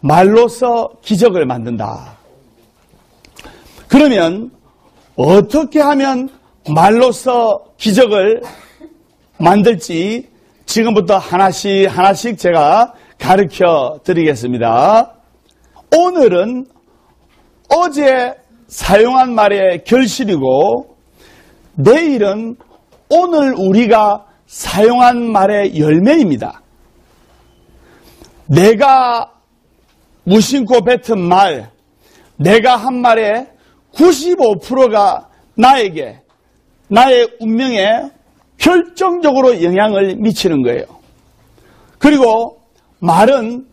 말로서 기적을 만든다. 그러면 어떻게 하면 말로서 기적을 만들지 지금부터 하나씩 제가 가르쳐 드리겠습니다. 오늘은 어제 사용한 말의 결실이고 내일은 오늘 우리가 사용한 말의 열매입니다. 내가 무심코 뱉은 말, 내가 한 말의 95%가 나에게, 나의 운명에 결정적으로 영향을 미치는 거예요. 그리고 말은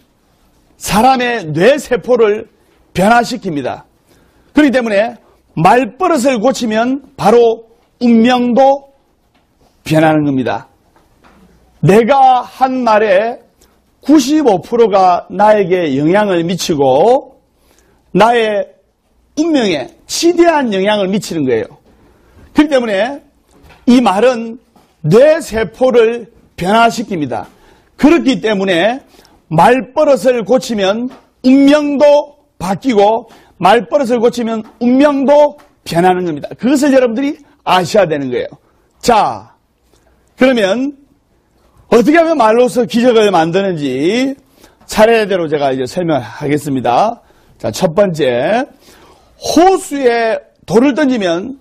사람의 뇌세포를 변화시킵니다. 그렇기 때문에 말버릇을 고치면 바로 운명도 변하는 겁니다. 내가 한 말의 95%가 나에게 영향을 미치고 나의 운명에 지대한 영향을 미치는 거예요. 그렇기 때문에 이 말은 뇌세포를 변화시킵니다. 그렇기 때문에 말버릇을 고치면 운명도 바뀌고 말버릇을 고치면 운명도 변하는 겁니다. 그것을 여러분들이 아셔야 되는 거예요. 자, 그러면 어떻게 하면 말로서 기적을 만드는지 차례대로 제가 이제 설명하겠습니다. 자, 첫 번째, 호수에 돌을 던지면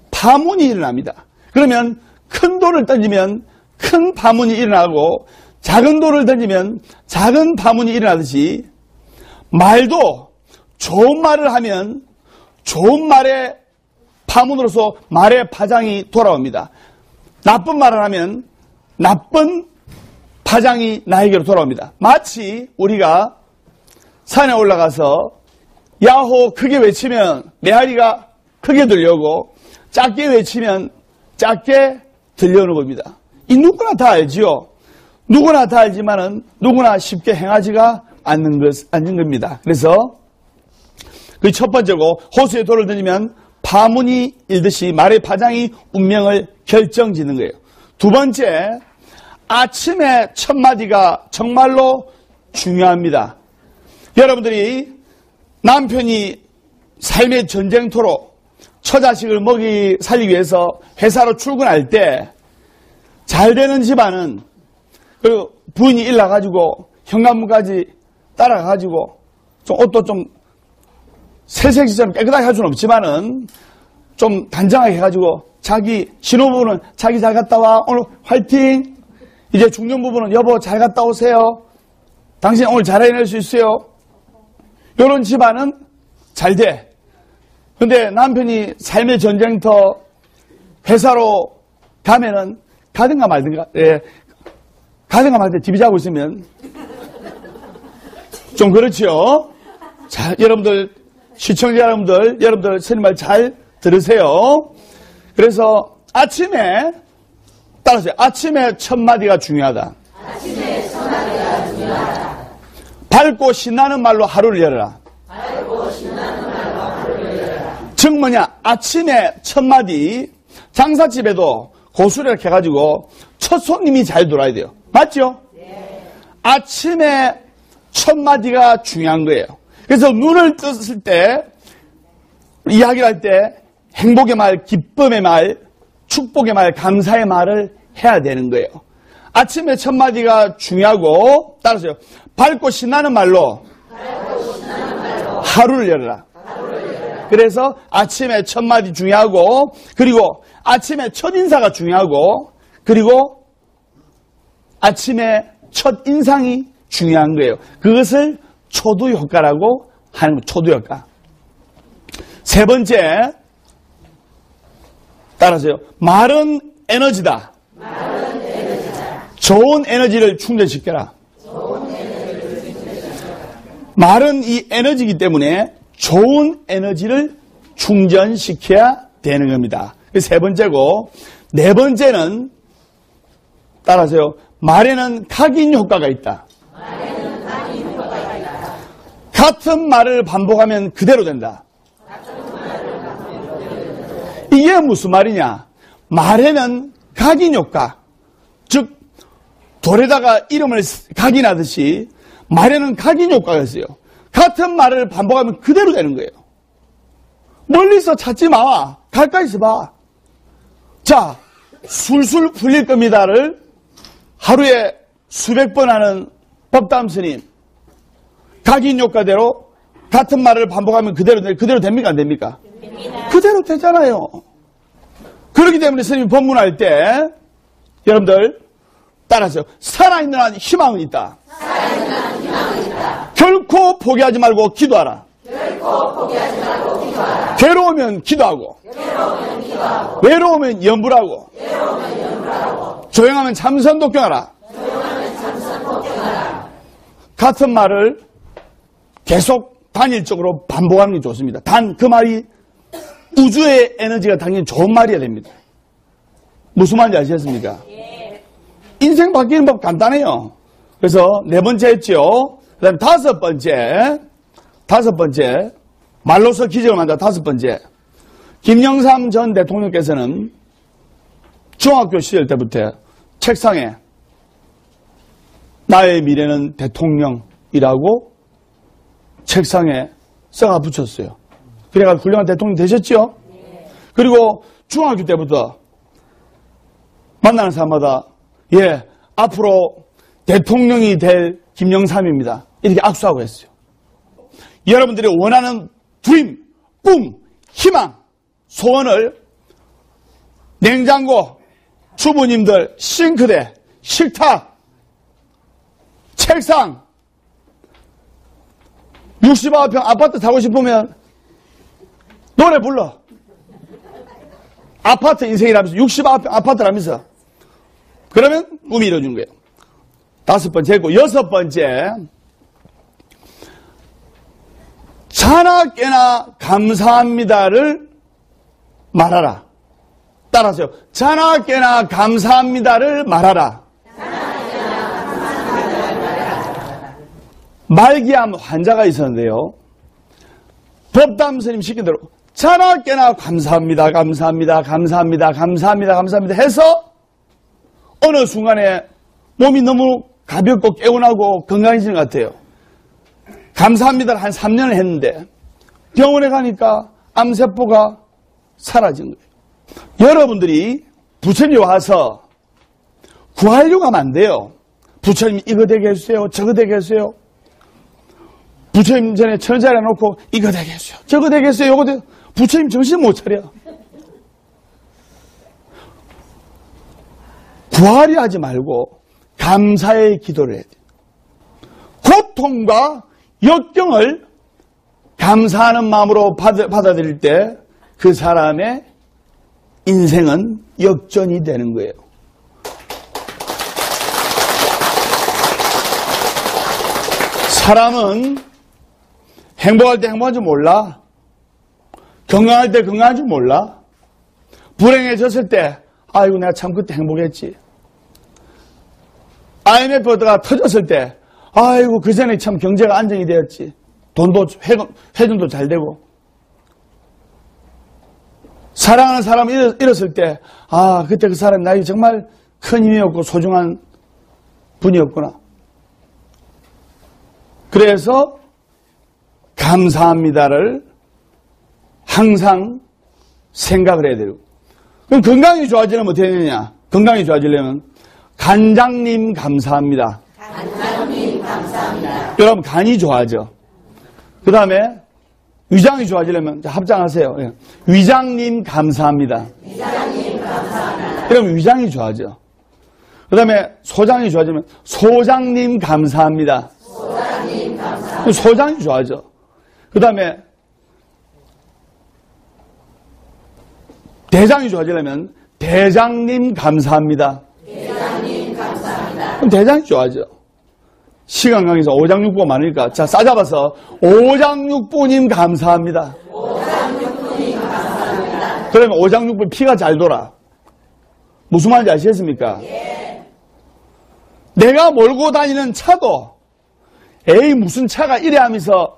파문이 일어납니다. 그러면 큰 돌을 던지면 큰 파문이 일어나고 작은 돌을 던지면 작은 파문이 일어나듯이 말도 좋은 말을 하면 좋은 말의 파문으로서 말의 파장이 돌아옵니다. 나쁜 말을 하면 나쁜 파장이 나에게로 돌아옵니다. 마치 우리가 산에 올라가서 야호 크게 외치면 메아리가 크게 들려오고 작게 외치면 작게 들려오는 겁니다. 이 누구나 다 알지요. 누구나 다 알지만은 누구나 쉽게 행하지가 않는 겁니다. 그래서 그 첫 번째고 호수에 돌을 던지면 파문이 일듯이 말의 파장이 운명을 결정짓는 거예요. 두 번째, 아침의 첫 마디가 정말로 중요합니다. 여러분들이 남편이 삶의 전쟁터로 처자식을 살리기 위해서 회사로 출근할 때 잘 되는 집안은 그리고 부인이 일 나가지고 현관문까지 따라가가지고 좀 옷도 좀 새색시처럼 깨끗하게 할 수는 없지만은 좀 단정하게 해가지고 자기 신혼부부는 자기 잘 갔다 와 오늘 화이팅. 이제 중년부부는 여보 잘 갔다 오세요. 당신 오늘 잘 해낼 수 있어요. 이런 집안은 잘 돼. 근데 남편이 삶의 전쟁터 회사로 가면은 가든가 말든가, 가든가 말 때 TV 자고 있으면 좀 그렇죠. 자, 여러분들, 시청자 여러분들 선생님 말 잘 들으세요. 그래서 아침에, 따라서요. 아침에 첫 마디가 중요하다. 아침에 첫 마디가 중요하다. 밝고 신나는 말로 하루를 열어라. 밝고 신나는 말로 하루를 열어라. 즉 뭐냐, 아침에 첫 마디, 장사집에도 고수를 해가지고 첫 손님이 잘 들어와야 돼요. 맞죠? 네. 아침에 첫 마디가 중요한 거예요. 그래서 눈을 떴을 때, 이야기를 할 때 행복의 말, 기쁨의 말, 축복의 말, 감사의 말을 해야 되는 거예요. 아침에 첫 마디가 중요하고, 따라서요. 밝고 신나는 말로 하루를 열어라. 그래서 아침에 첫 마디 중요하고, 그리고 아침에 첫 인사가 중요하고, 그리고 아침에 첫 인상이 중요한 거예요. 그것을 초두 효과라고 하는 거예요. 초두 효과. 세 번째, 따라서요. 말은 에너지다. 말은 에너지다. 좋은 에너지를 충전시켜라. 좋은 에너지를 충전시켜라. 말은 이 에너지이기 때문에 좋은 에너지를 충전시켜야 되는 겁니다. 세 번째고, 네 번째는 따라서요. 말에는 각인 효과가 있다. 말에는 각인 효과가 있다. 같은 말을 반복하면 그대로 된다. 같은 말을 반복하면 그대로 된다. 이게 무슨 말이냐? 말에는 각인 효과, 즉 돌에다가 이름을 각인하듯이 말에는 각인 효과가 있어요. 같은 말을 반복하면 그대로 되는 거예요. 멀리서 찾지 마. 가까이서 봐. 자, 술술 풀릴 겁니다를 하루에 수백 번 하는 법담 스님. 각인 효과대로 같은 말을 반복하면 그대로 됩니까? 안 됩니까? 됩니다. 그대로 되잖아요. 그렇기 때문에 스님이 법문할 때 여러분들 따라하세요. 살아있는 한 희망은 있다. 살아있는 한 희망은 있다. 결코 포기하지 말고 기도하라. 결코 포기하지 말고 기도하라. 괴로우면 기도하고 괴로우면 기도하고 외로우면 염불하고 외로우면 연구하고 조용하면 참선 독경하라. 조용하면 참선 복경하라. 같은 말을 계속 단일적으로 반복하는 게 좋습니다. 단 그 말이 우주의 에너지가 당연히 좋은 말이어야 됩니다. 무슨 말인지 아시겠습니까? 인생 바뀌는 법 간단해요. 그래서 네 번째 했죠. 그 다음에 다섯 번째 말로서 기적을 만다. 다섯 번째, 김영삼 전 대통령께서는 중학교 시절 때부터 책상에 나의 미래는 대통령이라고 책상에 써가 붙였어요. 그래가지고 훌륭한 대통령 되셨죠? 그리고 중학교 때부터 만나는 사람마다 예, 앞으로 대통령이 될 김영삼입니다. 이렇게 악수하고 했어요. 여러분들이 원하는 드림, 꿈, 희망, 소원을 냉장고, 주부님들, 싱크대, 식탁, 책상, 69평 아파트 사고 싶으면 노래 불러. 아파트 인생이라면서 69평 아파트라면서. 그러면 꿈이 이루어진 거예요. 다섯 번째고 여섯 번째, 자나 깨나 감사합니다를 말하라. 따라하세요. 자나 깨나 감사합니다를 말하라. 말기암 환자가 있었는데요. 법담 스님 시킨 대로 자나 깨나 감사합니다, 감사합니다, 감사합니다, 감사합니다, 감사합니다 해서 어느 순간에 몸이 너무 가볍고 개운하고 건강해지는 것 같아요. 감사합니다를 한 3년을 했는데 병원에 가니까 암세포가 사라진 거예요. 여러분들이 부처님이 와서 구하려고 하면 안 돼요. 부처님 이거 되게 해주세요. 저거 되게 해주세요. 부처님 전에 천자리 해놓고 이거 되게 해주세요. 저거 되게 해주세요. 요거 되게. 부처님 정신 못 차려. 구하려 하지 말고 감사의 기도를 해야 돼요. 고통과 역경을 감사하는 마음으로 받아들일 때 그 사람의 인생은 역전이 되는 거예요. 사람은 행복할 때 행복한 줄 몰라. 건강할 때 건강한 줄 몰라. 불행해졌을 때 아이고 내가 참 그때 행복했지. IMF가 터졌을 때 아이고 그 전에 참 경제가 안정이 되었지. 돈도 회전도 잘 되고. 사랑하는 사람을 잃었을 때 아 그때 그 사람이 나에게 정말 큰 힘이었고 소중한 분이었구나. 그래서 감사합니다를 항상 생각을 해야 되고. 그럼 건강이 좋아지려면 어떻게 되느냐? 건강이 좋아지려면 간장님 감사합니다. 간장님 감사합니다. 여러분 간이 좋아져. 그 다음에 위장이 좋아지려면 합장하세요. 위장님 감사합니다. 위장님 감사합니다. 그러면 위장이 좋아져. 그 다음에 소장이 좋아지면 소장님 감사합니다. 소장님 감사합니다. 소장이 좋아져. 그 다음에 대장이 좋아지려면 대장님 감사합니다. 대장님 감사합니다. 그럼 대장이 좋아져. 시간 강에서 오장육부가 많으니까 자 싸잡아서 오장육부님 감사합니다. 오장육부님 감사합니다. 그러면 오장육부 피가 잘 돌아. 무슨 말인지 아시겠습니까? 예. 내가 몰고 다니는 차도 에이 무슨 차가 이래 하면서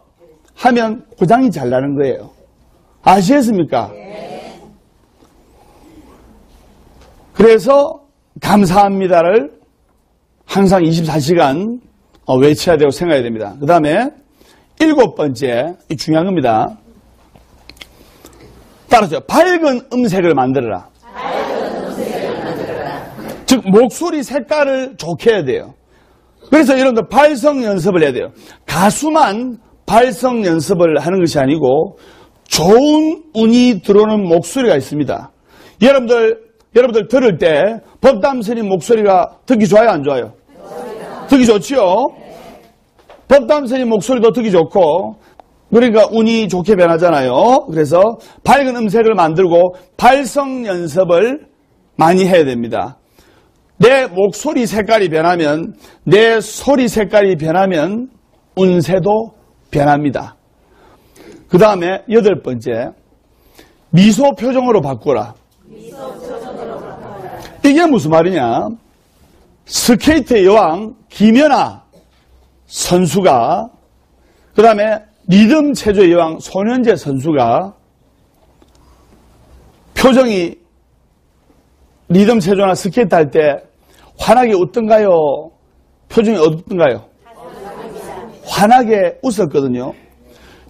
하면 고장이 잘 나는 거예요. 아시겠습니까? 예. 그래서 감사합니다를 항상 24시간 외쳐야 되고 생각해야 됩니다. 그 다음에 7번째, 이 중요한 겁니다. 따라서 밝은 음색을 만들어라. 즉 목소리 색깔을 좋게 해야 돼요. 그래서 여러분들 발성 연습을 해야 돼요. 가수만 발성 연습을 하는 것이 아니고 좋은 운이 들어오는 목소리가 있습니다. 여러분들 들을 때 법담 스님 목소리가 듣기 좋아요, 안 좋아요? 듣기 좋지요? 법담 스님 목소리도 듣기 좋고, 그러니까 운이 좋게 변하잖아요. 그래서 밝은 음색을 만들고 발성 연습을 많이 해야 됩니다. 내 목소리 색깔이 변하면, 내 소리 색깔이 변하면 운세도 변합니다. 그 다음에 8번째, 미소 표정으로 바꾸라. 이게 무슨 말이냐? 스케이트 여왕 김연아 선수가, 그 다음에 리듬 체조의 여왕 손현재 선수가 표정이 리듬 체조나 스케이트 할 때 환하게 웃던가요? 표정이 어떻던가요? 환하게 웃었거든요.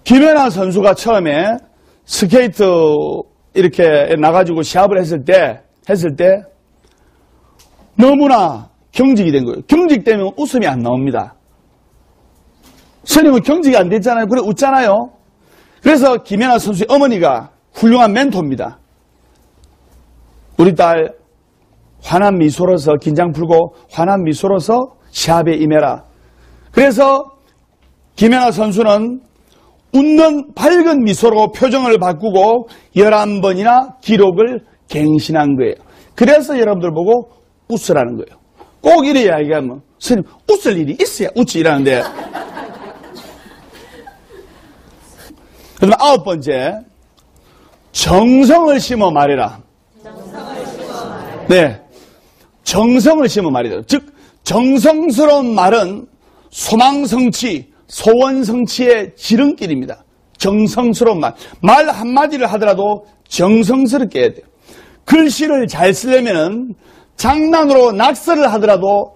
김연아 선수가 처음에 스케이트 이렇게 나가지고 시합을 했을 때 너무나 경직이 된 거예요. 경직되면 웃음이 안 나옵니다. 스님은 경직이 안 됐잖아요. 그래 웃잖아요. 그래서 김연아 선수의 어머니가 훌륭한 멘토입니다. 우리 딸 환한 미소로서 긴장 풀고 환한 미소로서 시합에 임해라. 그래서 김연아 선수는 웃는 밝은 미소로 표정을 바꾸고 11번이나 기록을 갱신한 거예요. 그래서 여러분들 보고 웃으라는 거예요. 꼭 이래 이야기하면 스님 웃을 일이 있어야 웃지 이라는데. 그 다음에 9번째, 정성을 심어 말해라. 네, 정성을 심어 말이다. 즉 정성스러운 말은 소망성취, 소원성취의 지름길입니다. 정성스러운 말 한마디를 하더라도 정성스럽게 해야 돼요. 글씨를 잘 쓰려면 장난으로 낙서를 하더라도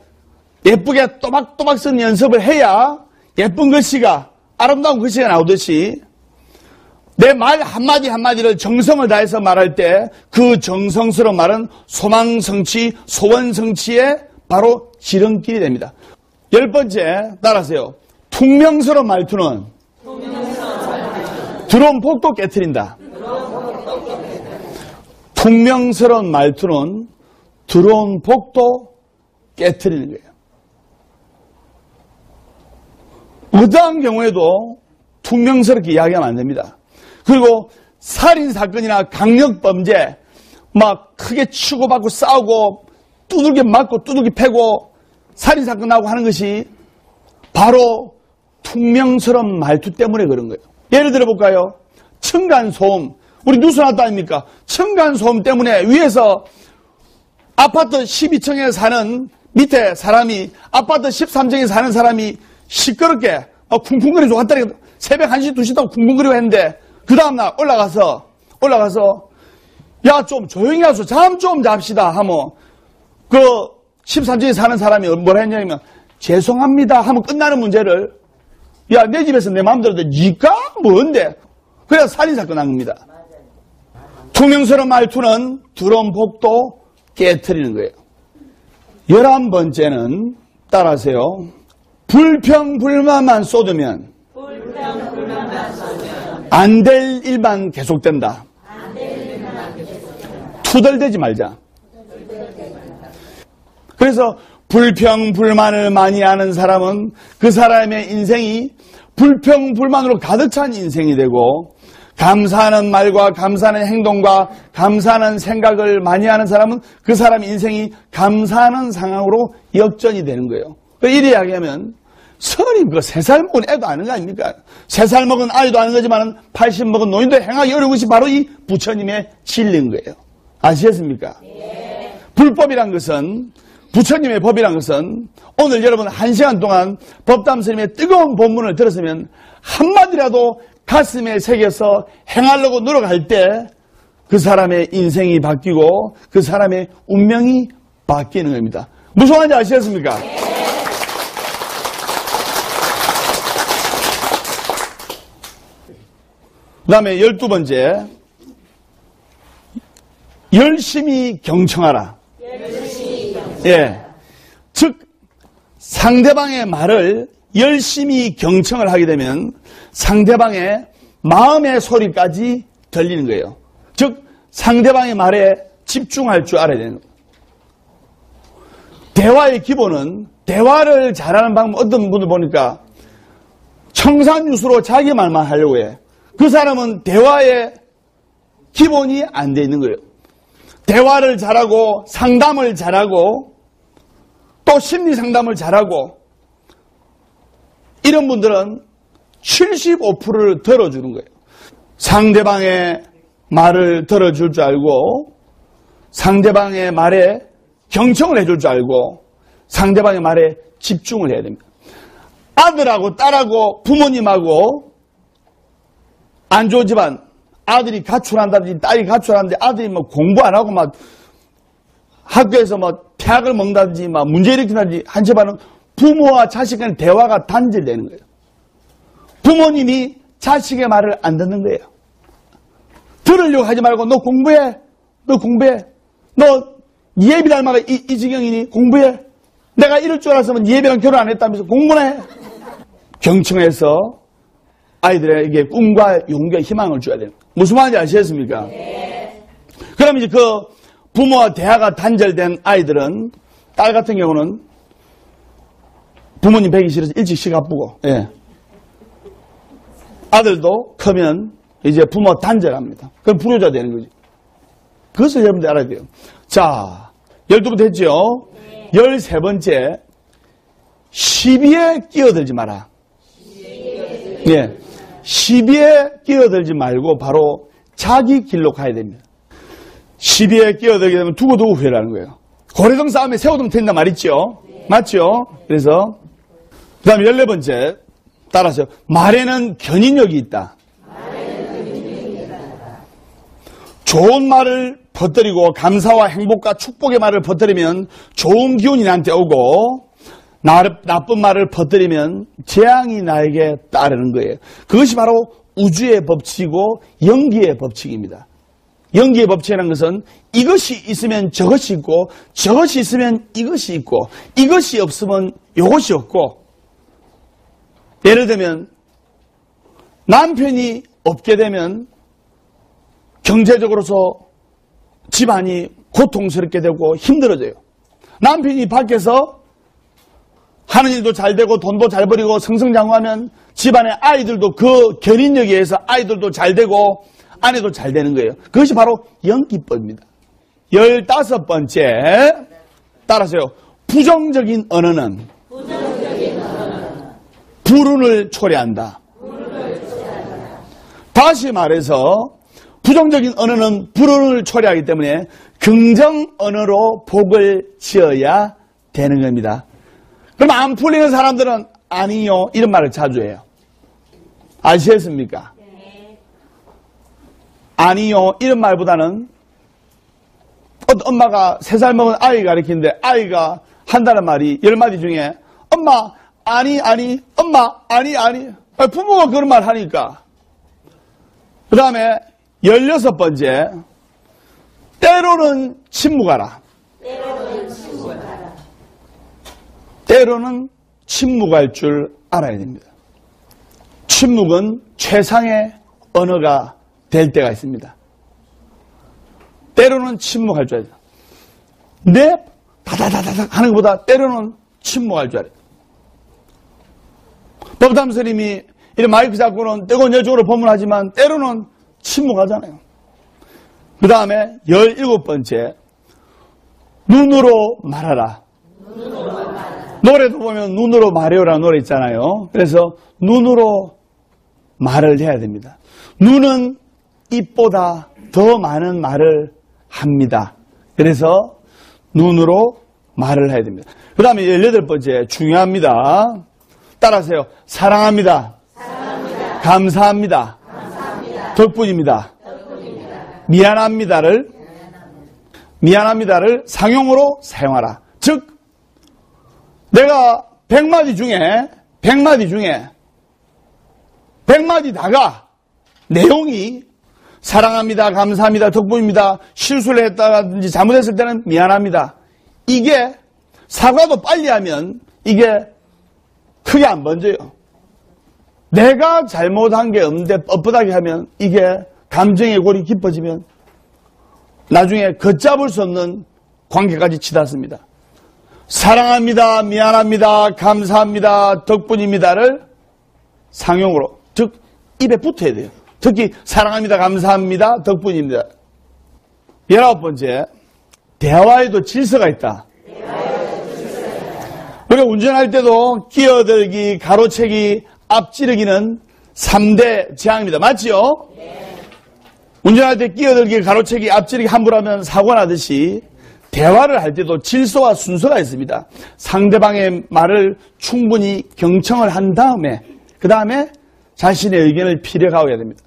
예쁘게 또박또박 쓰는 연습을 해야 예쁜 글씨가, 아름다운 글씨가 나오듯이 내 말 한마디 한마디를 정성을 다해서 말할 때 그 정성스러운 말은 소망성취, 소원성취의 바로 지름길이 됩니다. 10번째, 따라하세요. 퉁명스러운 말투는 들어온 복도 깨트린다. 퉁명스러운 말투는 들어온 복도 깨트리는 거예요. 어떠한 경우에도 퉁명스럽게 이야기하면 안 됩니다. 그리고 살인사건이나 강력범죄, 막 크게 치고받고 싸우고 두들겨 맞고 두들겨 패고 살인사건 나고 하는 것이 바로 퉁명스러운 말투 때문에 그런 거예요. 예를 들어 볼까요? 층간소음. 우리 뉴스 났다 아닙니까? 층간소음 때문에 위에서 아파트 12층에 사는 밑에 사람이 아파트 13층에 사는 사람이 시끄럽게 쿵쿵거리고 왔다리 새벽 1시 2시 동안 쿵쿵거리고 했는데 그 다음날 올라가서 야 좀 조용히 하소 잠 좀 잡시다 하면 그 13층에 사는 사람이 뭐라 했냐면 죄송합니다 하면 끝나는 문제를 야 내 집에서 내 마음대로 니가 뭔데 그래서 살인사건 난 겁니다. 퉁명스러운 말투는 들어온 복도 깨트리는 거예요. 11번째는 따라하세요. 불평불만만 쏟으면 안 될 일만 계속된다. 투덜대지 말자. 그래서 불평불만을 많이 하는 사람은 그 사람의 인생이 불평불만으로 가득 찬 인생이 되고 감사하는 말과 감사하는 행동과 감사하는 생각을 많이 하는 사람은 그 사람 인생이 감사하는 상황으로 역전이 되는 거예요. 이래 이야기하면 스님 그 3살 먹은 애도 아는 거 아닙니까? 3살 먹은 아이도 아는 거지만 80 먹은 노인도 행하기 어려운 것이 바로 이 부처님의 진리인 거예요. 아시겠습니까? 네. 불법이란 것은 부처님의 법이란 것은 오늘 여러분 1시간 동안 법담 스님의 뜨거운 본문을 들었으면 한마디라도 가슴에 새겨서 행하려고 노력할 때 그 사람의 인생이 바뀌고 그 사람의 운명이 바뀌는 겁니다. 무슨 말인지 아시겠습니까? 네. 그 다음에 12번째, 열심히 경청하라. 예. 즉, 상대방의 말을 열심히 경청을 하게 되면 상대방의 마음의 소리까지 들리는 거예요. 즉, 상대방의 말에 집중할 줄 알아야 되는 거예요. 대화의 기본은, 대화를 잘하는 방법, 어떤 분들 보니까 청산유수로 자기 말만 하려고 해. 그 사람은 대화의 기본이 안 돼 있는 거예요. 대화를 잘하고 상담을 잘하고 또 심리 상담을 잘하고 이런 분들은 75%를 들어주는 거예요. 상대방의 말을 들어줄 줄 알고 상대방의 말에 경청을 해줄 줄 알고 상대방의 말에 집중을 해야 됩니다. 아들하고 딸하고 부모님하고 안 좋지만 아들이 가출한다든지 딸이 가출하는데 아들이 뭐 공부 안 하고 막 학교에서 뭐 퇴학을 먹는다든지 막 문제 일으킨다든지 한 집안은 부모와 자식 간의 대화가 단절되는 거예요. 부모님이 자식의 말을 안 듣는 거예요. 들으려고 하지 말고 너 공부해. 너 공부해. 너 예비 닮아가 이 지경이니 공부해. 내가 이럴 줄 알았으면 예비랑 결혼 안 했다면서 공부나 해. 경청해서 아이들에게 꿈과 용기와 희망을 줘야 돼요. 무슨 말인지 아시겠습니까? 네. 그럼 이제 그 부모와 대화가 단절된 아이들은 딸 같은 경우는 부모님 뵈기 싫어서 일찍 시가 바쁘고 예. 아들도 크면 이제 부모 단절합니다. 그럼 불효자 되는 거지. 그것을 여러분들 알아야 돼요. 자, 12번 했죠? 네. 13번째, 시비에 끼어들지 마라. 예. 시비에 끼어들지 말고 바로 자기 길로 가야 됩니다. 시비에 끼어들게 되면 두고두고 후회라는 거예요. 고래등 싸움에 새우등 된다 말있죠? 네. 맞죠? 그래서 그 다음에 14번째 따라서 말에는 견인력이 있다. 좋은 말을 퍼뜨리고 감사와 행복과 축복의 말을 퍼뜨리면 좋은 기운이 나한테 오고 나쁜 말을 퍼뜨리면 재앙이 나에게 따르는 거예요. 그것이 바로 우주의 법칙이고 연기의 법칙입니다. 연기의 법칙이라는 것은 이것이 있으면 저것이 있고 저것이 있으면 이것이 있고 이것이 없으면 이것이 없고 예를 들면 남편이 없게 되면 경제적으로서 집안이 고통스럽게 되고 힘들어져요. 남편이 밖에서 하는 일도 잘 되고 돈도 잘 벌이고 승승장구하면 집안의 아이들도 그 견인력에 의해서 아이들도 잘 되고 아내도 잘 되는 거예요. 그것이 바로 연기법입니다. 15번째 따라서요. 부정적인 언어는 불운을 초래한다. 다시 말해서 부정적인 언어는 불운을 초래하기 때문에 긍정 언어로 복을 지어야 되는 겁니다. 그럼 안 풀리는 사람들은 아니요 이런 말을 자주 해요. 아시겠습니까? 네. 아니요 이런 말보다는 엄마가 3살 먹은 아이 가르치는데 아이가 한다는 말이 10마디 중에 엄마 아니 엄마 아니 부모가 그런 말 하니까. 그 다음에 16번째 때로는 침묵하라. 때로는 침묵할 줄 알아야 됩니다. 침묵은 최상의 언어가 될 때가 있습니다. 때로는 침묵할 줄 알아야 돼요. 네, 다다다다닥 하는 것보다 때로는 침묵할 줄 알아야 돼요. 법담 스님이 이런 마이크 잡고는 때고 여쪽으로 법문하지만 때로는 침묵하잖아요. 그 다음에 17번째 눈으로 말하라. 노래도 보면 눈으로 말해요라는 노래 있잖아요. 그래서 눈으로 말을 해야 됩니다. 눈은 입보다 더 많은 말을 합니다. 그래서 눈으로 말을 해야 됩니다. 그 다음에 18번째 중요합니다. 따라하세요. 사랑합니다. 감사합니다. 덕분입니다. 미안합니다를 상용으로 사용하라. 즉 내가 100마디 중에 100마디 다가 내용이 사랑합니다, 감사합니다, 덕분입니다, 실수를 했다든지 잘못했을 때는 미안합니다. 이게 사과도 빨리 하면 이게 크게 안 번져요. 내가 잘못한 게 없는데 뻣뻣하게 하면 이게 감정의 골이 깊어지면 나중에 걷잡을 수 없는 관계까지 치닫습니다. 사랑합니다, 미안합니다, 감사합니다, 덕분입니다를 상용으로, 즉 입에 붙어야 돼요. 특히 사랑합니다, 감사합니다, 덕분입니다. 19번째, 대화에도 질서가 있다. 우리가 운전할 때도 끼어들기, 가로채기, 앞지르기는 3대 재앙입니다. 맞지요? 운전할 때 끼어들기, 가로채기, 앞지르기 함부로 하면 사고 나듯이 대화를 할 때도 질서와 순서가 있습니다. 상대방의 말을 충분히 경청을 한 다음에 그 다음에 자신의 의견을 피력하고 해야 됩니다.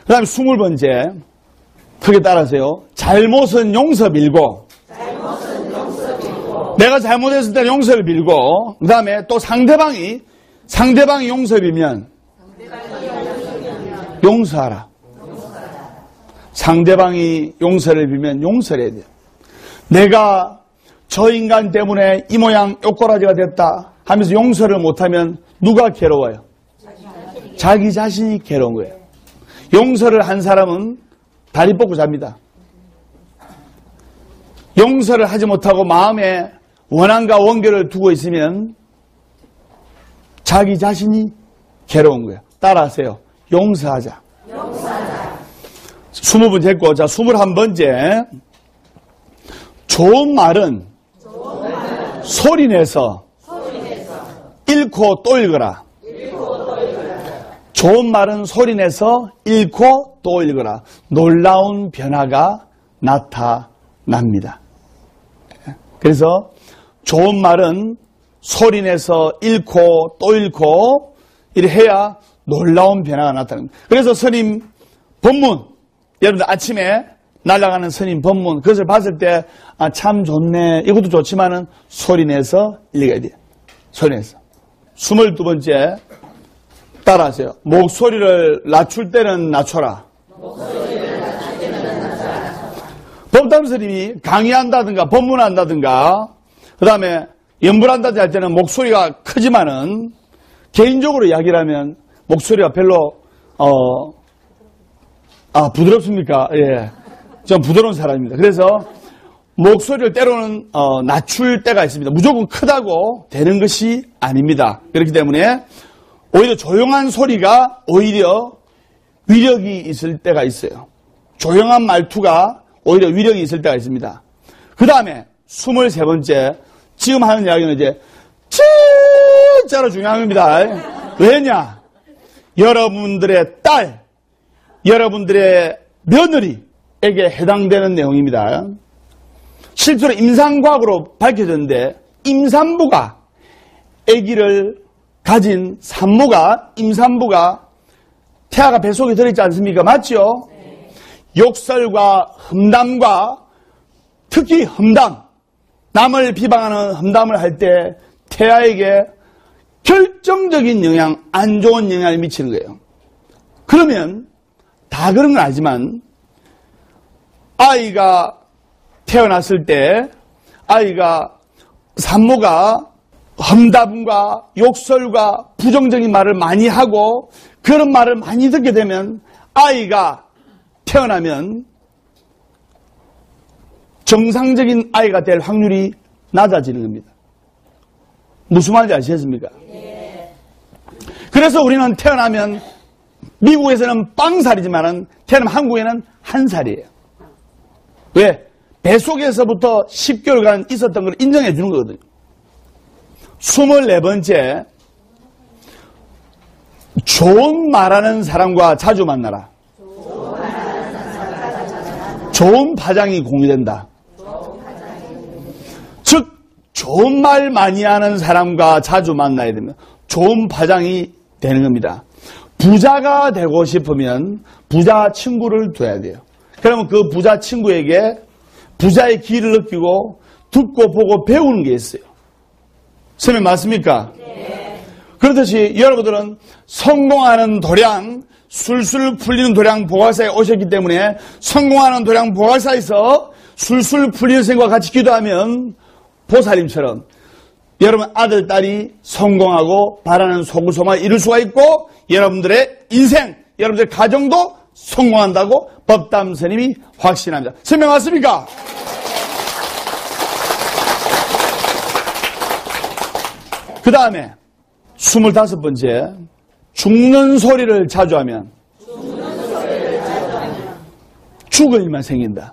그 다음에 20번째 크게 따라하세요. 잘못은 용서 빌고 내가 잘못했을 때 용서를 빌고 그 다음에 또 상대방이 용서 빌면 용서하라. 상대방이 용서를 빌면 용서를 해야 돼요. 내가 저 인간 때문에 이 모양 요꼬라지가 됐다 하면서 용서를 못하면 누가 괴로워요? 자기 자신이 괴로운 거예요. 용서를 한 사람은 다리 뻗고 잡니다. 용서를 하지 못하고 마음에 원한과 원결을 두고 있으면 자기 자신이 괴로운 거예요. 따라하세요. 용서하자. 20번 됐고, 자, 21번째. 좋은 말은 소리내서 읽고 또 읽어라. 좋은 말은 소리내서 읽고 또 읽어라. 놀라운 변화가 나타납니다. 그래서 좋은 말은 소리내서 읽고 또 읽고 이렇게 해야 놀라운 변화가 나타납니다. 그래서 스님 법문, 여러분들 아침에 날아가는 스님 법문, 그것을 봤을 때 참 좋네, 이것도 좋지만은 소리내서 읽어야 돼요. 소리내서. 22번째 따라하세요. 목소리를 낮출 때는 낮춰라. 법담 스님이 강의한다든가 법문한다든가 그 다음에 연불한다든지 할 때는 목소리가 크지만은 개인적으로 이야기를 하면 목소리가 별로 부드럽습니까? 예, 좀 부드러운 사람입니다. 그래서 목소리를 때로는 낮출 때가 있습니다. 무조건 크다고 되는 것이 아닙니다. 그렇기 때문에 오히려 조용한 소리가 오히려 위력이 있을 때가 있어요. 조용한 말투가 오히려 위력이 있을 때가 있습니다. 그 다음에 23번째 지금 하는 이야기는 이제 진짜로 중요한 겁니다. 왜냐? 여러분들의 딸, 여러분들의 며느리에게 해당되는 내용입니다. 실제로 임상과학으로 밝혀졌는데 임산부가 아기를 가진 산모가, 임산부가 태아가 뱃속에 들어있지 않습니까? 맞죠? 네. 욕설과 험담과 특히 험담, 남을 비방하는 험담을 할 때 태아에게 결정적인 영향, 안 좋은 영향을 미치는 거예요. 그러면 다 그런 건 아니지만 아이가 태어났을 때 아이가 산모가 험담과 욕설과 부정적인 말을 많이 하고 그런 말을 많이 듣게 되면 아이가 태어나면 정상적인 아이가 될 확률이 낮아지는 겁니다. 무슨 말인지 아시겠습니까? 그래서 우리는 태어나면 미국에서는 빵살이지만 태어나면 한국에는 한 살이에요. 왜? 뱃속에서부터 10개월간 있었던 걸 인정해 주는 거거든요. 24번째, 좋은 말하는 사람과 자주 만나라. 좋은 파장이 공유된다. 즉 좋은 말 많이 하는 사람과 자주 만나야 됩니다. 좋은 파장이 되는 겁니다. 부자가 되고 싶으면 부자 친구를 둬야 돼요. 그러면 그 부자 친구에게 부자의 기를 느끼고 듣고 보고 배우는 게 있어요. 선생님 맞습니까? 네. 그렇듯이 여러분들은 성공하는 도량, 술술 풀리는 도량 보살사에 오셨기 때문에 성공하는 도량 보살사에서 술술 풀리는 생과 같이 기도하면 보살님처럼 여러분 아들, 딸이 성공하고 바라는 소구소망을 이룰 수가 있고 여러분들의 인생, 여러분들의 가정도 성공한다고 법담 스님이 확신합니다. 설명 맞습니까? 그 다음에 25번째, 죽는 소리를 자주 하면 죽을 일만 생긴다.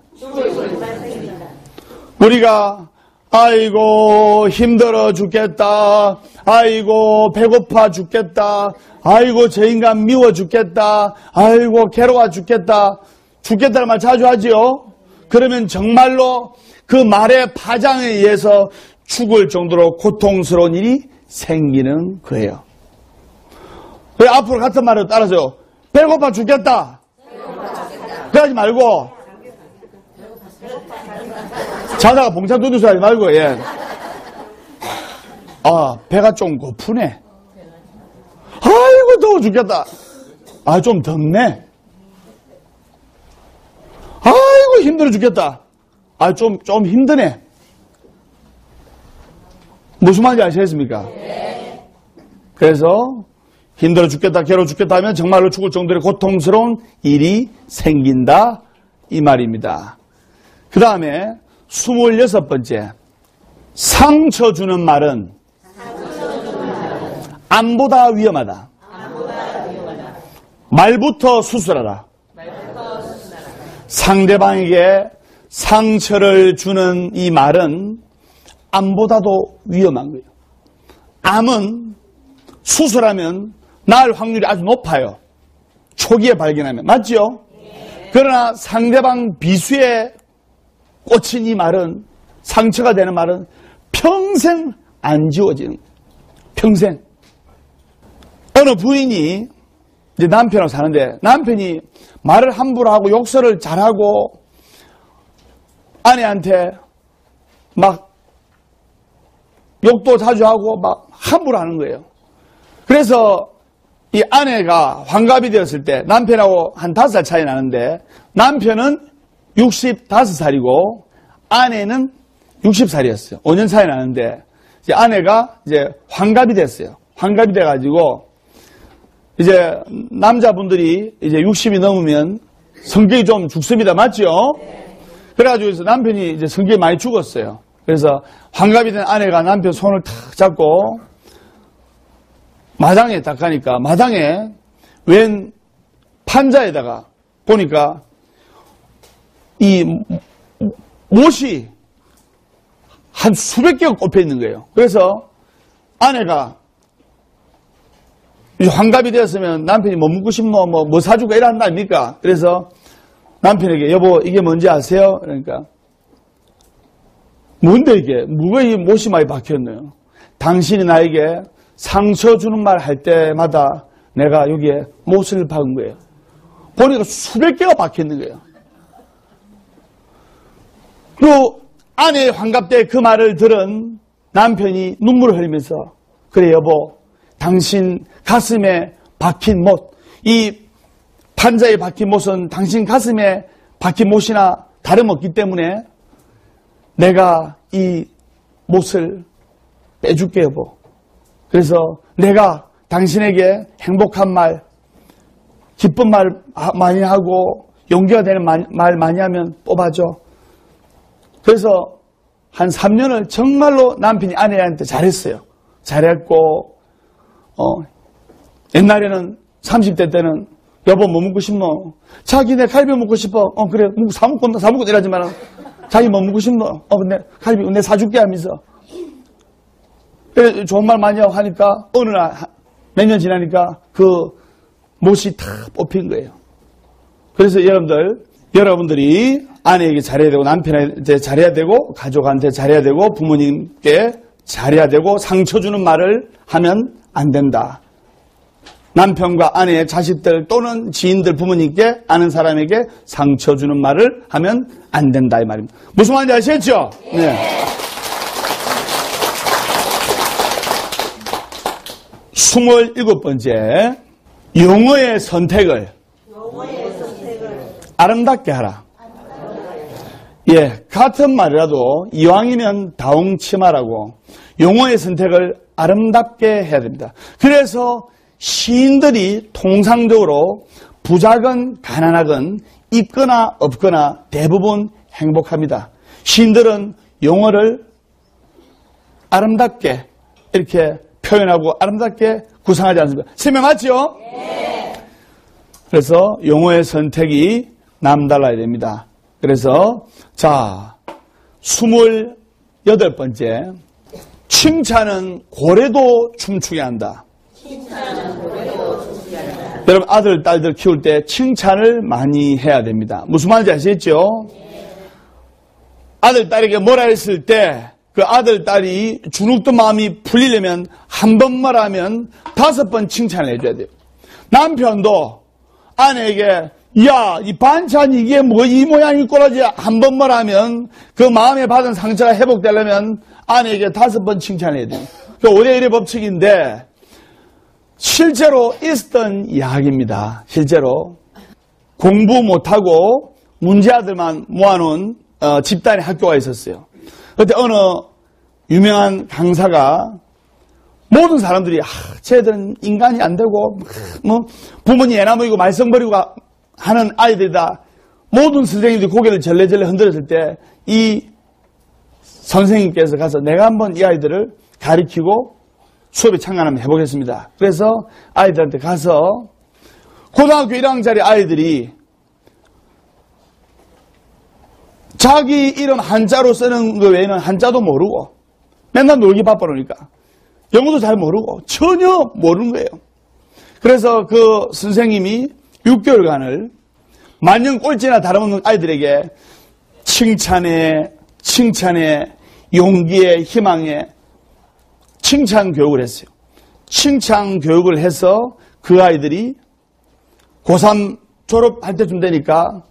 우리가 아이고 힘들어 죽겠다, 아이고 배고파 죽겠다, 아이고 저 인간 미워 죽겠다, 아이고 괴로워 죽겠다, 죽겠다는 말 자주 하지요. 그러면 정말로 그 말의 파장에 의해서 죽을 정도로 고통스러운 일이 생기는 거예요. 왜 앞으로 같은 말을 따라서요. 배고파 죽겠다. 그러지 말고 자다가 봉차 두드려 하지 말고, 예. 아, 배가 좀 고프네. 아이고, 더워 죽겠다. 아, 좀 덥네. 아이고, 힘들어 죽겠다. 아, 좀 힘드네. 무슨 말인지 아시겠습니까? 네. 그래서 힘들어 죽겠다, 괴로워 죽겠다 하면 정말로 죽을 정도의 고통스러운 일이 생긴다. 이 말입니다. 그 다음에 26번째, 상처 주는 말은 암보다 위험하다. 말부터 수술하라. 상대방에게 상처를 주는 이 말은 암보다도 위험한 거예요. 암은 수술하면 나을 확률이 아주 높아요. 초기에 발견하면. 맞죠? 그러나 상대방 비수에 꽂힌 이 말은, 상처가 되는 말은 평생 안 지워지는 거예요. 평생. 어느 부인이 이제 남편하고 사는데 남편이 말을 함부로 하고 욕설을 잘하고 아내한테 막 욕도 자주 하고 막 함부로 하는 거예요. 그래서 이 아내가 환갑이 되었을 때 남편하고 한 5살 차이 나는데 남편은 65살이고 아내는 60살이었어요. 5년 차이 나는데 이제 아내가 이제 환갑이 됐어요. 환갑이 돼가지고 이제 남자분들이 이제 60이 넘으면 성격이 좀 죽습니다. 맞죠? 그래가지고 남편이 이제 성격이 많이 죽었어요. 그래서 환갑이 된 아내가 남편 손을 탁 잡고 마당에 딱 가니까 마당에 웬 판자에다가 보니까 이 못이 한 수백 개가 꼽혀 있는 거예요. 그래서 아내가 환갑이 되었으면 남편이 뭐 묻고 싶노, 뭐 사주고 이란다 아닙니까? 그래서 남편에게 여보 이게 뭔지 아세요? 그러니까 뭔데 이게? 누가 이 못이 많이 박혔네요. 당신이 나에게 상처 주는 말 할 때마다 내가 여기에 못을 박은 거예요. 보니까 수백 개가 박혀있는 거예요. 그리고 아내의 환갑 때 그 말을 들은 남편이 눈물을 흘리면서 그래 여보 당신 가슴에 박힌 못, 이 판자에 박힌 못은 당신 가슴에 박힌 못이나 다름없기 때문에 내가 이 못을 빼줄게 여보. 그래서 내가 당신에게 행복한 말, 기쁜 말 많이 하고 용기가 되는 말 많이 하면 뽑아줘. 그래서 한 3년을 정말로 남편이 아내한테 잘했어요. 잘했고 옛날에는 30대 때는 여보 뭐 먹고 싶노? 자기 내 갈비 먹고 싶어. 그래 사먹고 이러지만 자기 뭐 먹고 싶노? 근데 갈비 내 사줄게 하면서 그래 좋은 말 많이 하고 하니까 어느 날 몇 년 지나니까 그 못이 다 뽑힌 거예요. 그래서 여러분들이 아내에게 잘해야 되고 남편한테 잘해야 되고 가족한테 잘해야 되고 부모님께 잘해야 되고 상처 주는 말을 하면 안 된다. 남편과 아내, 자식들 또는 지인들, 부모님께 아는 사람에게 상처 주는 말을 하면 안 된다 이 말입니다. 무슨 말인지 아시겠죠? 네. 27번째 용어의 선택을 아름답게 하라. 예, 같은 말이라도 이왕이면 다홍치마라고 용어의 선택을 아름답게 해야 됩니다. 그래서 시인들이 통상적으로 부자건 가난하건 있거나 없거나 대부분 행복합니다. 시인들은 용어를 아름답게 이렇게 표현하고 아름답게 구상하지 않습니까? 설명 맞죠? 네. 그래서 용어의 선택이 남달라야 됩니다. 그래서 자 28번째 칭찬은 고래도 춤추게 한다. 여러분 아들 딸들 키울 때 칭찬을 많이 해야 됩니다. 무슨 말인지 아시겠죠? 아들 딸에게 뭐라 했을 때 그 아들 딸이 주눅든 마음이 풀리려면 한 번만 하면 5번 칭찬을 해줘야 돼요. 남편도 아내에게 야, 이 반찬 이게 뭐 이 모양이 꼬라지 한 번만 하면 그 마음에 받은 상처가 회복되려면 아내에게 5번 칭찬해야 돼요. 그 5대 1의 법칙인데 실제로 있었던 이야기입니다. 실제로 공부 못하고 문제아들만 모아놓은 집단의 학교가 있었어요. 그때 어느 유명한 강사가 모든 사람들이 쟤들은 인간이 안 되고 뭐 부모님 애나무이고 말썽버리고 하는 아이들이다. 모든 선생님들이 고개를 절레절레 흔들었을 때 이 선생님께서 가서 내가 한번 이 아이들을 가르치고 수업에 참관하면 해보겠습니다. 그래서 아이들한테 가서 고등학교 1학년짜리 아이들이 자기 이름 한자로 쓰는 거 외에는 한자도 모르고 맨날 놀기 바빠놓으니까 영어도 잘 모르고 전혀 모르는 거예요. 그래서 그 선생님이 6개월간을 만년 꼴찌나 다름없는 아이들에게 칭찬에 용기에 희망에 칭찬 교육을 했어요. 칭찬 교육을 해서 그 아이들이 고3 졸업할 때쯤 되니까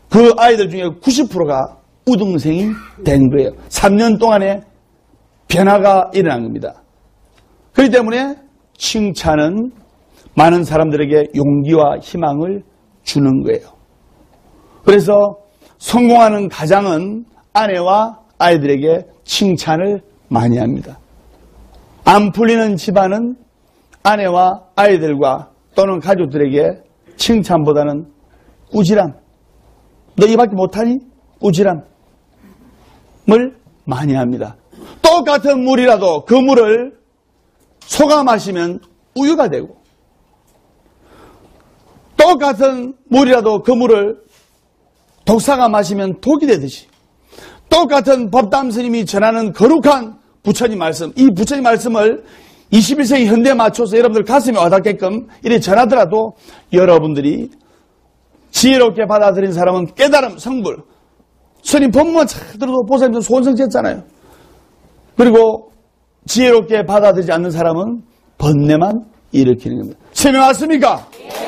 그 아이들 중에 90%가 우등생이 된 거예요. 3년 동안에 변화가 일어난 겁니다. 그렇기 때문에 칭찬은 많은 사람들에게 용기와 희망을 주는 거예요. 그래서 성공하는 가장은 아내와 아이들에게 칭찬을 많이 합니다. 안 풀리는 집안은 아내와 아이들과 또는 가족들에게 칭찬보다는 꾸지람, 너 이밖에 못하니? 꾸지람을 많이 합니다. 똑같은 물이라도 그 물을 소가 마시면 우유가 되고 똑같은 물이라도 그 물을 독사가 마시면 독이 되듯이 똑같은 법담 스님이 전하는 거룩한 부처님 말씀, 이 부처님 말씀을 21세기 현대에 맞춰서 여러분들 가슴에 와닿게끔 이렇게 전하더라도 여러분들이 지혜롭게 받아들인 사람은 깨달음, 성불. 스님 법문만 잘 들어도 보살님은 소원성취했잖아요. 그리고 지혜롭게 받아들이지 않는 사람은 번뇌만 일으키는 겁니다. 설명 왔습니까? 네.